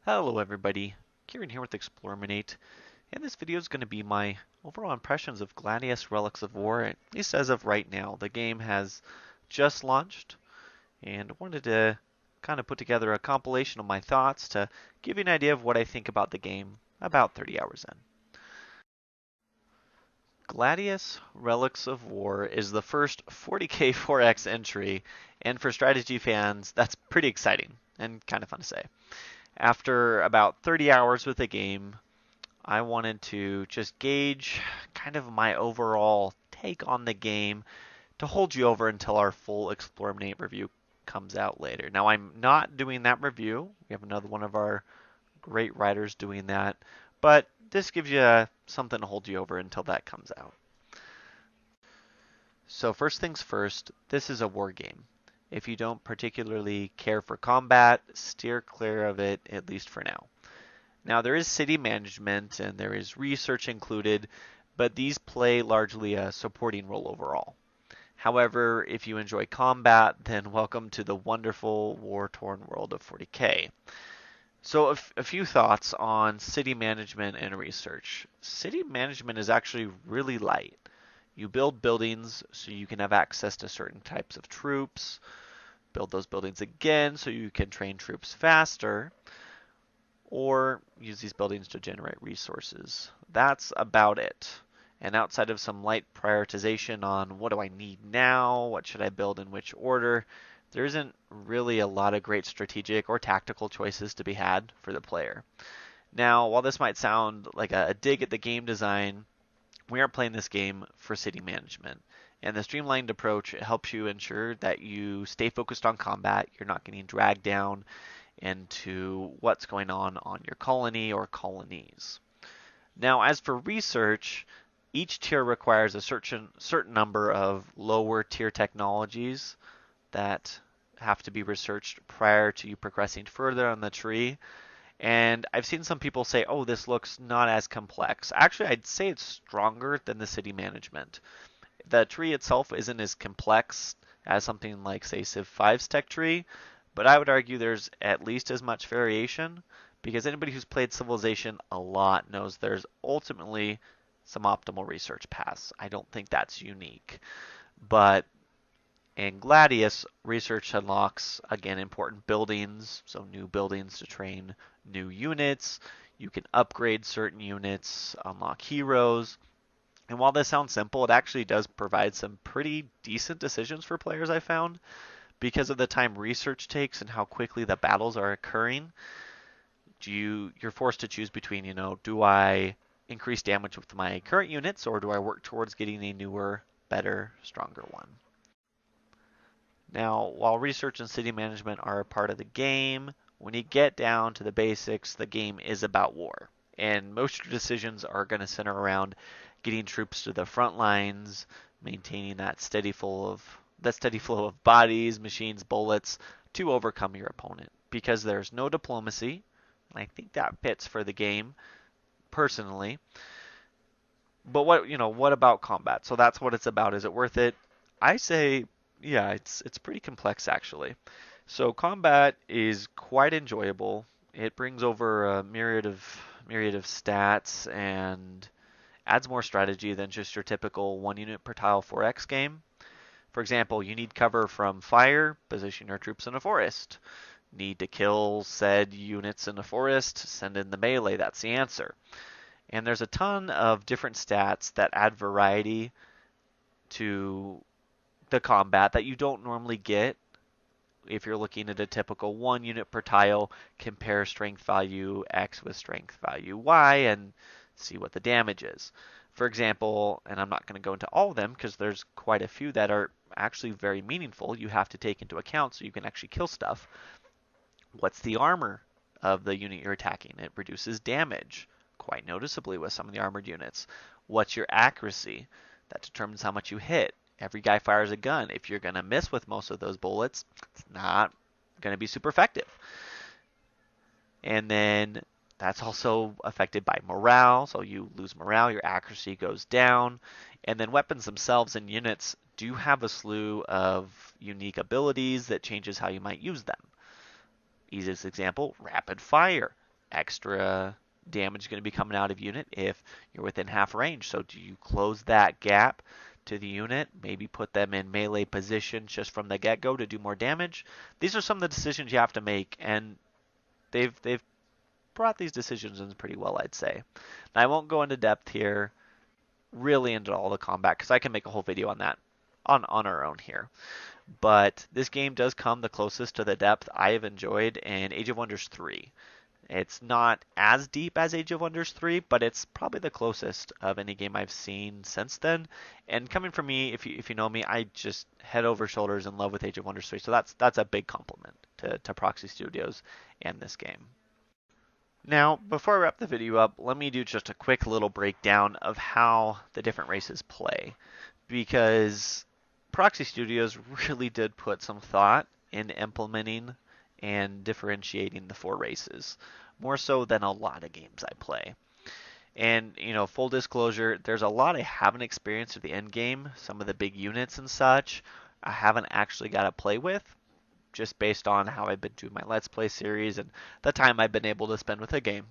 Hello everybody, Kieran here with Explorminate, and this video is going to be my overall impressions of Gladius Relics of War, at least as of right now. The game has just launched, and I wanted to kind of put together a compilation of my thoughts to give you an idea of what I think about the game about 30 hours in. Gladius Relics of War is the first 40k 4x entry, and for strategy fans, that's pretty exciting and kind of fun to say. After about 30 hours with the game, I wanted to just gauge kind of my overall take on the game to hold you over until our full Explorminate review comes out later. Now, I'm not doing that review. We have another one of our great writers doing that, but this gives you something to hold you over until that comes out. So first things first, this is a war game. If you don't particularly care for combat, steer clear of it, at least for now. Now, there is city management and there is research included, but these play largely a supporting role overall. However, if you enjoy combat, then welcome to the wonderful war-torn world of 40k. So a few thoughts on city management and research. City management is actually really light. You build buildings so you can have access to certain types of troops, build those buildings again so you can train troops faster, or use these buildings to generate resources. That's about it. And outside of some light prioritization on what do I need now, what should I build in which order, there isn't really a lot of great strategic or tactical choices to be had for the player. Now, while this might sound like a dig at the game design, we are playing this game for city management. And the streamlined approach helps you ensure that you stay focused on combat, you're not getting dragged down into what's going on your colony or colonies. Now, as for research, each tier requires a certain number of lower tier technologies that have to be researched prior to you progressing further on the tree. And I've seen some people say, oh, this looks not as complex. Actually, I'd say it's stronger than the city management. The tree itself isn't as complex as something like, say, Civ 5's tech tree, but I would argue there's at least as much variation, because anybody who's played Civilization a lot knows there's ultimately some optimal research paths. I don't think that's unique. But in Gladius, research unlocks, again, important buildings, so new buildings to train new units. You can upgrade certain units, unlock heroes. And while this sounds simple, it actually does provide some pretty decent decisions for players, I found. Because of the time research takes and how quickly the battles are occurring, you're forced to choose between, do I increase damage with my current units, or do I work towards getting a newer, better, stronger one? Now, while research and city management are a part of the game, when you get down to the basics, the game is about war. And most of your decisions are going to center around getting troops to the front lines, maintaining that steady flow of bodies, machines, bullets to overcome your opponent. Because there's no diplomacy, and I think that fits for the game personally. But what about combat? So that's what it's about. Is it worth it? I say, yeah, it's pretty complex actually. So combat is quite enjoyable. It brings over a myriad of stats and adds more strategy than just your typical 1 unit per tile 4x game. For example, you need cover from fire, position your troops in a forest. Need to kill said units in a forest, send in the melee, that's the answer. And there's a ton of different stats that add variety to the combat that you don't normally get if you're looking at a typical 1 unit per tile, compare strength value X with strength value Y and see what the damage is. For example, and I'm not going to go into all of them because there's quite a few that are actually very meaningful you have to take into account so you can actually kill stuff. What's the armor of the unit you're attacking? It reduces damage quite noticeably with some of the armored units. What's your accuracy? That determines how much you hit. Every guy fires a gun. If you're going to miss with most of those bullets, it's not going to be super effective. And then that's also affected by morale. So you lose morale, your accuracy goes down. And then weapons themselves and units do have a slew of unique abilities that changes how you might use them. Easiest example, rapid fire. extra damage going to be coming out of unit if you're within half range. So do you close that gap to the unit, maybe put them in melee position just from the get-go to do more damage? These are some of the decisions you have to make, and they've brought these decisions in pretty well, I'd say. Now, I won't go into depth here, really into all the combat, because I can make a whole video on that on our own here. But this game does come the closest to the depth I have enjoyed in Age of Wonders 3. It's not as deep as Age of Wonders 3, but it's probably the closest of any game I've seen since then. And coming from me, if you know me, I just head over shoulders in love with Age of Wonders 3. So that's a big compliment to Proxy Studios and this game. Now, before I wrap the video up, let me do just a quick little breakdown of how the different races play, because Proxy Studios really did put some thought in implementing and differentiating the four races, more so than a lot of games I play. And, full disclosure, there's a lot I haven't experienced at the end game, some of the big units and such, I haven't actually got to play with, just based on how I've been doing my Let's Play series and the time I've been able to spend with a game.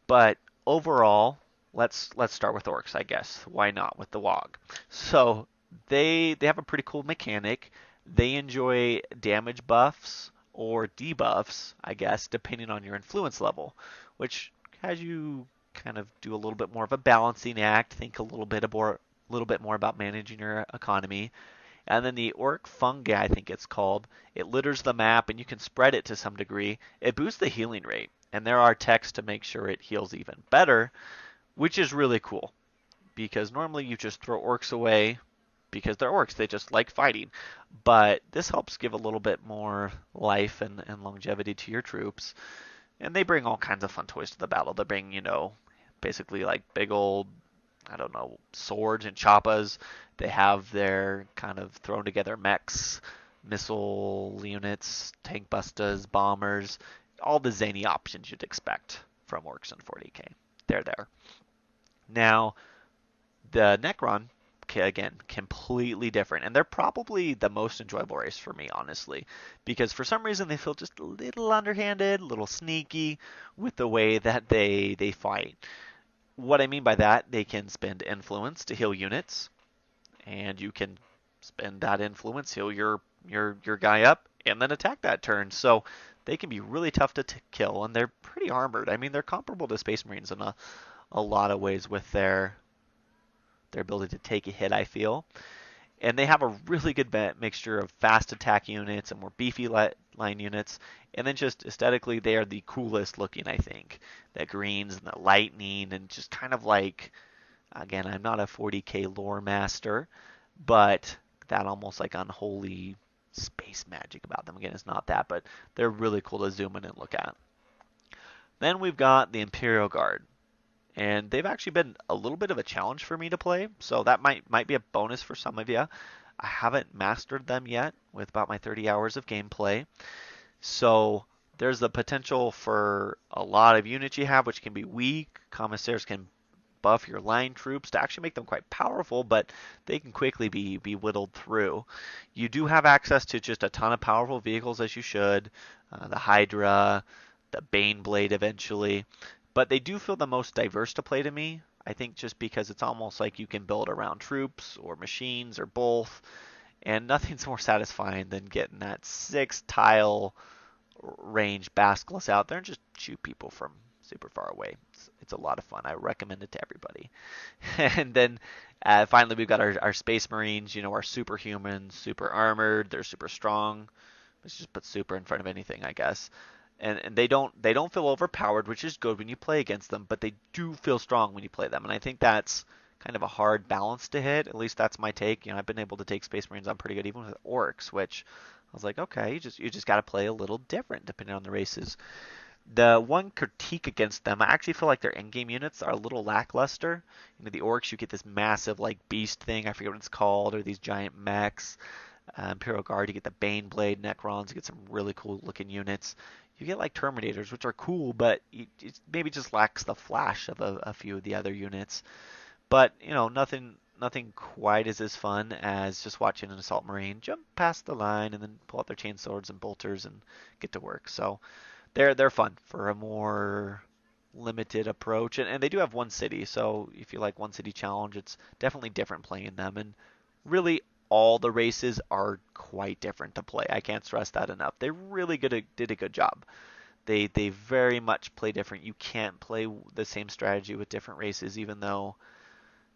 But overall, let's start with orcs, I guess. Why not with the WOG? So they have a pretty cool mechanic. They enjoy damage buffs or debuffs, I guess, depending on your influence level, which has you kind of do a little bit more of a balancing act, think a little bit more about managing your economy. And then the orc fungi, I think it's called, it litters the map and you can spread it to some degree. It boosts the healing rate, and there are techs to make sure it heals even better, which is really cool. Because normally you just throw orcs away because they're orcs, they just like fighting. But this helps give a little bit more life and longevity to your troops. And they bring all kinds of fun toys to the battle. They bring, basically like big old, I don't know, swords and choppas. They have their kind of thrown together mechs, missile units, tank bustas, bombers, all the zany options you'd expect from orcs in 40k. They're there. Now, the Necron, again, completely different. And they're probably the most enjoyable race for me, honestly. Because for some reason they feel just a little underhanded, a little sneaky with the way that they fight. What I mean by that, they can spend influence to heal units, and you can spend that influence, heal your guy up, and then attack that turn. So they can be really tough to kill, and they're pretty armored. I mean, they're comparable to Space Marines in a lot of ways with their ability to take a hit, I feel. And they have a really good mixture of fast attack units and more beefy line units. And then just aesthetically, they are the coolest looking, I think. The greens and the lightning and just kind of like, again, I'm not a 40k lore master, but that almost like unholy space magic about them. Again, it's not that, but they're really cool to zoom in and look at. Then we've got the Imperial Guard. And they've actually been a little bit of a challenge for me to play, so that might be a bonus for some of you. I haven't mastered them yet with about my 30 hours of gameplay. So there's the potential for a lot of units you have, which can be weak. Commissaires can buff your line troops to actually make them quite powerful, but they can quickly be whittled through. You do have access to just a ton of powerful vehicles, as you should. The Hydra, the Baneblade eventually. But they do feel the most diverse to play to me. I think just because it's almost like you can build around troops or machines or both. And nothing's more satisfying than getting that 6-tile range Basilisk out there and just shoot people from super far away. It's a lot of fun. I recommend it to everybody. And then finally we've got our Space Marines, our superhumans, super armored. They're super strong. Let's just put super in front of anything, I guess. And they don't feel overpowered, which is good when you play against them, but they do feel strong when you play them. And I think that's kind of a hard balance to hit. At least that's my take. I've been able to take Space Marines on pretty good, even with orcs, which I was like, okay, you just got to play a little different depending on the races. The one critique against them, I actually feel like their endgame units are a little lackluster. The orcs, you get this massive like beast thing, I forget what it's called, or these giant mechs. Imperial Guard, you get the Baneblade, Necrons, you get some really cool looking units. You get like Terminators, which are cool, but it maybe just lacks the flash of a few of the other units. But nothing quite as fun as just watching an Assault Marine jump past the line and then pull out their chainswords and bolters and get to work. So they're fun for a more limited approach, and they do have one city, so if you like one city challenge, it's definitely different playing them, and really all the races are quite different to play. I can't stress that enough. They really did a good job. They very much play different. You can't play the same strategy with different races, even though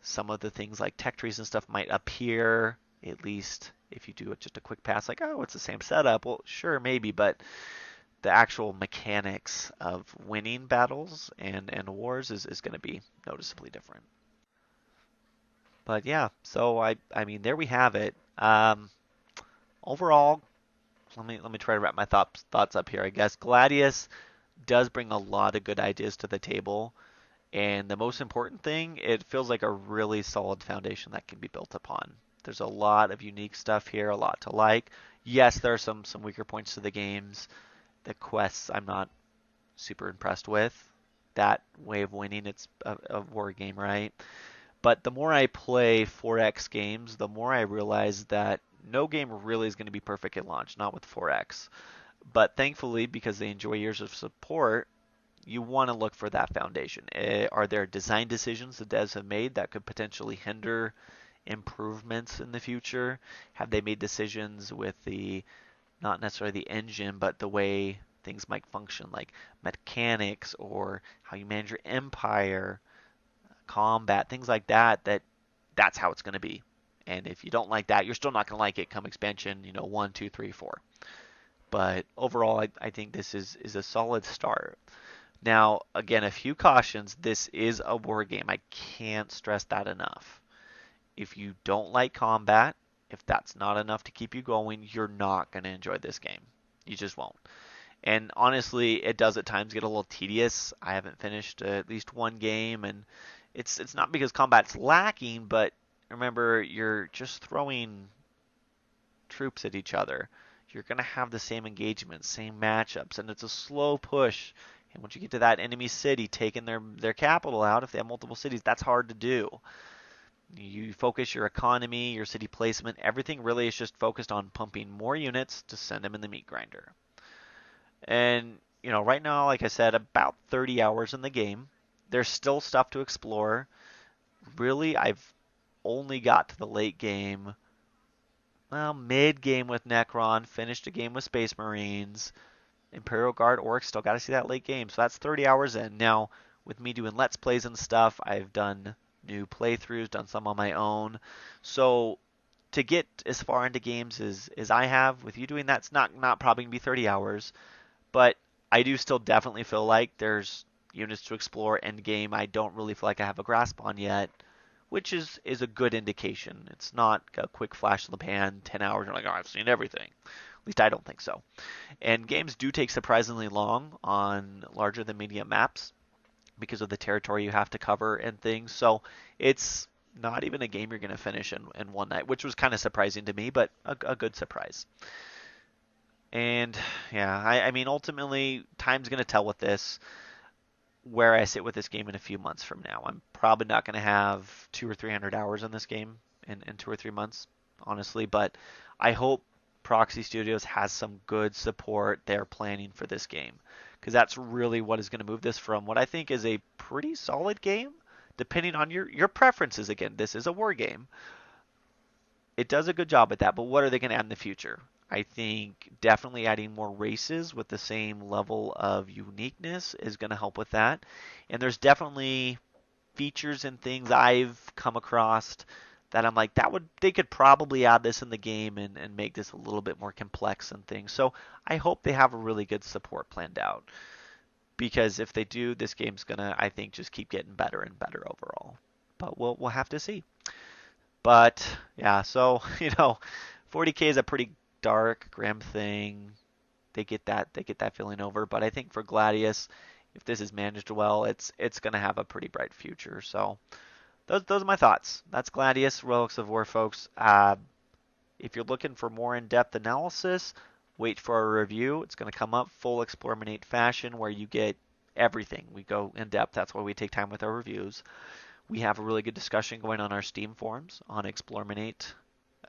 some of the things like tech trees and stuff might appear, at least if you do just a quick pass, like, oh, it's the same setup. Well, sure, maybe, but the actual mechanics of winning battles and wars is going to be noticeably different. But yeah, so I mean there we have it. Overall, let me try to wrap my thoughts up here. I guess Gladius does bring a lot of good ideas to the table, and the most important thing, it feels like a really solid foundation that can be built upon. There's a lot of unique stuff here, a lot to like. Yes, there are some weaker points to the games. The quests I'm not super impressed with. That way of winning, it's a war game, right? But the more I play 4X games, the more I realize that no game really is going to be perfect at launch, not with 4X. But thankfully, because they enjoy years of support, you want to look for that foundation. Are there design decisions the devs have made that could potentially hinder improvements in the future? Have they made decisions with the not necessarily the engine, but the way things might function, like mechanics or how you manage your empire, combat, things like that, that's how it's going to be. And if you don't like that, you're still not going to like it come expansion, 1, 2, 3, 4. But overall, I think this is a solid start. Now, again, a few cautions. This is a war game. I can't stress that enough. If you don't like combat, if that's not enough to keep you going, you're not going to enjoy this game. You just won't. And honestly, it does at times get a little tedious. I haven't finished at least one game, and it's not because combat's lacking, but remember, you're just throwing troops at each other. You're going to have the same engagement, same matchups, and it's a slow push. And once you get to that enemy city, taking their capital out, if they have multiple cities, that's hard to do. You focus your economy, your city placement, everything really is just focused on pumping more units to send them in the meat grinder. And, right now, like I said, about 30 hours in the game. There's still stuff to explore. Really, I've only got to the late game, well, mid game with Necron, finished a game with Space Marines, Imperial Guard, Orcs, still got to see that late game. So that's 30 hours in. Now, with me doing Let's Plays and stuff, I've done new playthroughs, done some on my own. So to get as far into games as I have, with you doing that, it's not probably going to be 30 hours. But I do still definitely feel like there's units to explore end game I don't really feel like I have a grasp on yet, which is a good indication. It's not a quick flash in the pan, 10 hours, you're like, oh, I've seen everything. At least I don't think so. And games do take surprisingly long on larger than medium maps because of the territory you have to cover and things. So it's not even a game you're going to finish in one night, which was kind of surprising to me, but a good surprise. And yeah, I mean, ultimately, time's going to tell with this where I sit with this game in a few months from now. I'm probably not going to have 200 or 300 hours in this game in 2 or 3 months, honestly, but I hope Proxy Studios has some good support they're planning for this game, because that's really what is going to move this from what I think is a pretty solid game, depending on your preferences. Again, this is a war game. It does a good job at that, but what are they going to add in the future? I think definitely adding more races with the same level of uniqueness is going to help with that. And there's definitely features and things I've come across that I'm like, they could probably add this in the game and make this a little bit more complex and things. So I hope they have a really good support planned out, because if they do, this game's gonna, I think, just keep getting better and better overall. But we'll have to see. But yeah, so 40K is a pretty dark, grim thing. They get that feeling over. But I think for Gladius, if this is managed well, it's gonna have a pretty bright future. So those are my thoughts. That's Gladius Relics of War, folks. If you're looking for more in-depth analysis, wait for our review. It's gonna come up full Explorminate fashion, where you get everything. We go in depth. That's why we take time with our reviews. We have a really good discussion going on our Steam forums on Explorminate.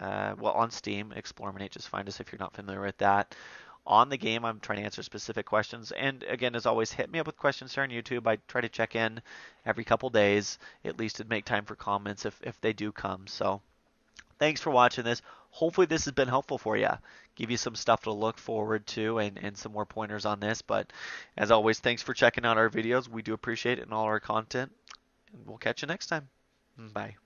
On Steam, Explorminate, just find us if you're not familiar with that. on the game. I'm trying to answer specific questions. And again, as always, hit me up with questions here on YouTube. I try to check in every couple days, at least to make time for comments if they do come. So thanks for watching this. Hopefully this has been helpful for you. Give you some stuff to look forward to and some more pointers on this. But as always, thanks for checking out our videos. We do appreciate it and all our content. And we'll catch you next time. Bye.